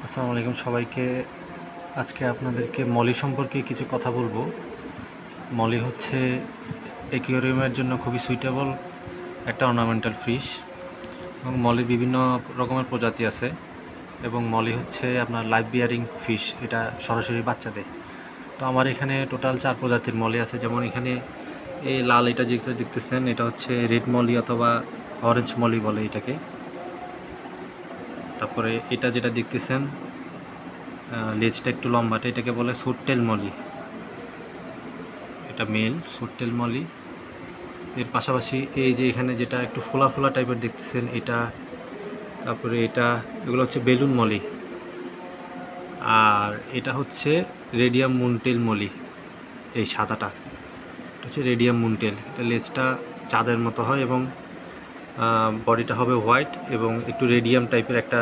আসসালামু আলাইকুম সবাইকে। আজকে আপনাদেরকে মলি সম্পর্কে কিছু কথা বলবো। মলি হচ্ছে অ্যাকুয়ারিয়ামের জন্য খুবই সুইটেবল একটা অর্নামেন্টাল ফিশ এবং মলির বিভিন্ন রকমের প্রজাতি আছে এবং মলি হচ্ছে আপনার লাইভ বিয়ারিং ফিশ, এটা সরাসরি বাচ্চা দেয়। তো আমার এখানে টোটাল 4 প্রজাতির মলি আছে। যেমন এখানে এই লাল এটা যেটা দেখতেছেন এটা হচ্ছে রেড মলি অথবা অরেঞ্জ মলি বলে এটাকে। তারপরে এটা যেটা দেখতেছেন লেজটা একটু লম্বাটে, এটাকে বলে সুটটেল মলি, এটা মেল সুটটেল মলি। এর পাশাপাশি এই যে এখানে যেটা একটু ফোলা ফোলা টাইপের দেখতেছেন এটা, তারপরে এগুলো হচ্ছে বেলুন মলি। আর এটা হচ্ছে রেডিয়াম মুনটেল মলি, এই সাদাটা এটা হচ্ছে রেডিয়াম মুনটেল। এটা লেজটা চাঁদের মতো হয় এবং বডিটা হবে হোয়াইট এবং একটু রেডিয়াম টাইপের একটা